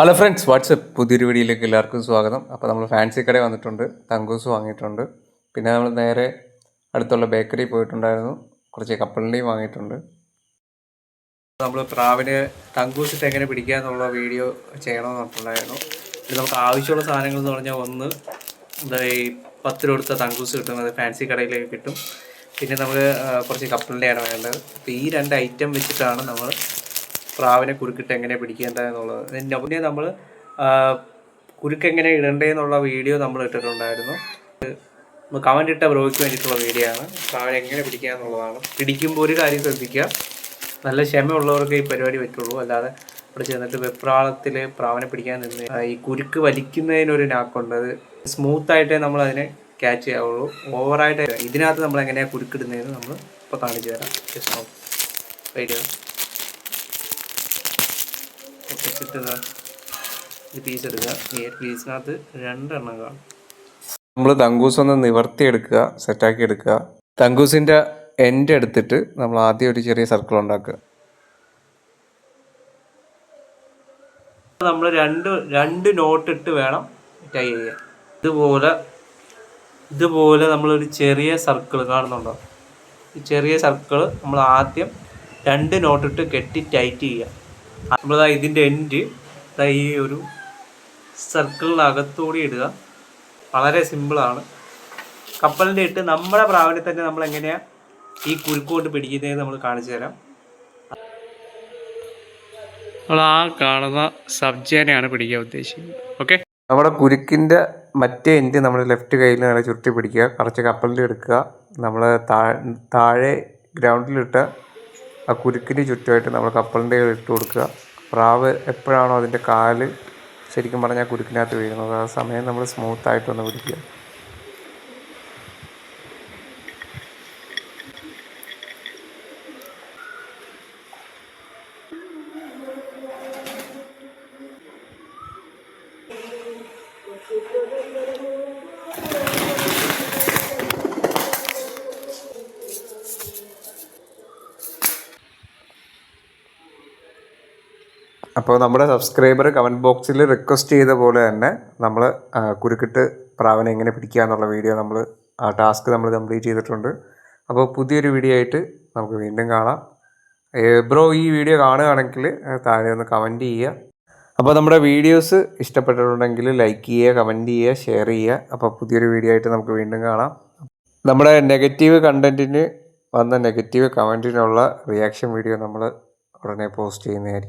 Hello friends, WhatsApp പുതിയൊരു വീഡിയോയിലേക്ക് എല്ലാവർക്കും സ്വാഗതം. അപ്പോൾ നമ്മൾ ഫാൻസി കടയിൽ വന്നിട്ടുണ്ട്, തങ്കൂസ് വാങ്ങിയിട്ടുണ്ട്. പിന്നെ നമ്മൾ നേരെ അടുത്തുള്ള ബേക്കറി പോയിട്ടുണ്ടായിരുന്നു, കുറച്ച് കപ്പലണ്ടിയും വാങ്ങിയിട്ടുണ്ട്. നമ്മൾ പ്രാവിന് തങ്കൂസിട്ട് എങ്ങനെ പിടിക്കുക എന്നുള്ള വീഡിയോ ചെയ്യണമെന്ന് പറഞ്ഞിട്ടുണ്ടായിരുന്നു. ഇത് നമുക്ക് ആവശ്യമുള്ള സാധനങ്ങൾ എന്ന് പറഞ്ഞാൽ ഒന്ന് ഈ 10 രൂപ കൊടുത്ത തങ്കൂസ് കിട്ടുന്നത് ഫാൻസി കടയിലേക്ക് കിട്ടും. പിന്നെ നമുക്ക് കുറച്ച് കപ്പലണ്ടിയാണ് വേണ്ടത്. അപ്പോൾ ഈ 2 ഐറ്റം വെച്ചിട്ടാണ് നമ്മൾ പ്രാവിനെ കുരുക്കിട്ട് എങ്ങനെ പിടിക്കേണ്ടതെന്നുള്ളത്. പിന്നെ നമ്മൾ കുരുക്കെങ്ങനെ ഇടേണ്ടതെന്നുള്ള വീഡിയോ നമ്മൾ ഇട്ടിട്ടുണ്ടായിരുന്നു. കമൻ്റ് ഇട്ട ബ്രോയ്ക്ക് വേണ്ടിയിട്ടുള്ള വീഡിയോ ആണ്. പ്രാവിനെ എങ്ങനെ പിടിക്കുക എന്നുള്ളതാണ്. പിടിക്കുമ്പോൾ ഒരു കാര്യം ശ്രദ്ധിക്കുക, നല്ല ക്ഷമയുള്ളവർക്ക് ഈ പരിപാടി പറ്റുള്ളൂ. അല്ലാതെ ഇവിടെ ചെന്നിട്ട് വെപ്രാളത്തിൽ പ്രാവിനെ പിടിക്കാൻ നിന്ന് ഈ കുരുക്ക് വലിക്കുന്നതിനൊരു നാക്കുണ്ട്. അത് സ്മൂത്തായിട്ടേ നമ്മളതിനെ ക്യാച്ച് ചെയ്യാവുള്ളൂ. ഓവറായിട്ട് ഇതിനകത്ത് നമ്മൾ എങ്ങനെയാണ് കുരുക്കിടുന്നതെന്ന് നമ്മൾ ഇപ്പോൾ കാണിച്ചു തരാം. ജസ്റ്റ് നോക്കാം, വെയിറ്റ് ചെയ്യാം. ഈ പീസ് എടുക്കുക. ഈ പീസിനകത്ത് 2 എണ്ണം കാണും. നമ്മൾ തങ്കൂസ് ഒന്ന് നിവർത്തിയെടുക്കുക, സെറ്റാക്കി എടുക്കുക. തങ്കൂസിൻ്റെ എൻഡ് എടുത്തിട്ട് നമ്മൾ ആദ്യം ഒരു ചെറിയ സർക്കിൾ ഉണ്ടാക്കുക. നമ്മൾ രണ്ട് നോട്ട് ഇട്ട് വേണം ടൈ ചെയ്യാൻ. ഇതുപോലെ നമ്മളൊരു ചെറിയ സർക്കിൾ കാണുന്നുണ്ടോ? ഈ ചെറിയ സർക്കിൾ നമ്മൾ ആദ്യം 2 നോട്ടിട്ട് കെട്ടി ടൈറ്റ് ചെയ്യുക. നമ്മളതാ ഇതിൻ്റെ എൻഡ് ഈ ഒരു സർക്കിളിനകത്തൂടി ഇടുക. വളരെ സിമ്പിളാണ്. കപ്പലിൻ്റെ ഇട്ട് നമ്മുടെ പ്രാവിനെ തന്നെ നമ്മൾ എങ്ങനെയാണ് ഈ കുരുക്ക് കൊണ്ട് പിടിക്കുന്നതെന്ന് നമ്മൾ കാണിച്ചു തരാം. നമ്മൾ ആ കാണുന്ന സബ്ജേനെയാണ് പിടിക്കാൻ ഉദ്ദേശിക്കുന്നത്. ഓക്കെ, നമ്മുടെ കുരുക്കിൻ്റെ മറ്റേ എൻഡ് നമ്മൾ ലെഫ്റ്റ് കയ്യിൽ നല്ല ചുരുട്ടി പിടിക്കുക. കുറച്ച് കപ്പലിൻ്റെ എടുക്കുക. നമ്മൾ താഴെ ഗ്രൗണ്ടിലിട്ട് ആ കുരുക്കിന് ചുറ്റുമായിട്ട് നമ്മൾ കപ്പലിൻ്റെ ഇട്ട് കൊടുക്കുക. പ്രാവ് എപ്പോഴാണോ അതിൻ്റെ കാല് ശരിക്കും പറഞ്ഞാൽ കുരുക്കിനകത്ത് വീഴുന്നത്, ആ സമയം നമ്മൾ സ്മൂത്തായിട്ടൊന്ന് പിടിക്കുക. അപ്പോൾ നമ്മുടെ സബ്സ്ക്രൈബർ കമൻറ്റ് ബോക്സിൽ റിക്വസ്റ്റ് ചെയ്ത പോലെ തന്നെ നമ്മൾ കുരുക്കിട്ട് പ്രാവിനെ എങ്ങനെ പിടിക്കുക എന്നുള്ള വീഡിയോ ആ ടാസ്ക് നമ്മൾ കംപ്ലീറ്റ് ചെയ്തിട്ടുണ്ട്. അപ്പോൾ പുതിയൊരു വീഡിയോ ആയിട്ട് നമുക്ക് വീണ്ടും കാണാം. ബ്രോ ഈ വീഡിയോ കാണുകയാണെങ്കിൽ താഴെ ഒന്ന് കമൻറ്റ് ചെയ്യുക. അപ്പോൾ നമ്മുടെ വീഡിയോസ് ഇഷ്ടപ്പെട്ടിട്ടുണ്ടെങ്കിൽ ലൈക്ക് ചെയ്യുക, കമൻറ്റ് ചെയ്യുക, ഷെയർ ചെയ്യുക. അപ്പോൾ പുതിയൊരു വീഡിയോ ആയിട്ട് നമുക്ക് വീണ്ടും കാണാം. നമ്മുടെ നെഗറ്റീവ് കണ്ടൻറ്റിന് വന്ന നെഗറ്റീവ് കമൻറ്റിനുള്ള റിയാക്ഷൻ വീഡിയോ നമ്മൾ ഉടനെ പോസ്റ്റ് ചെയ്യുന്നതായിരിക്കും.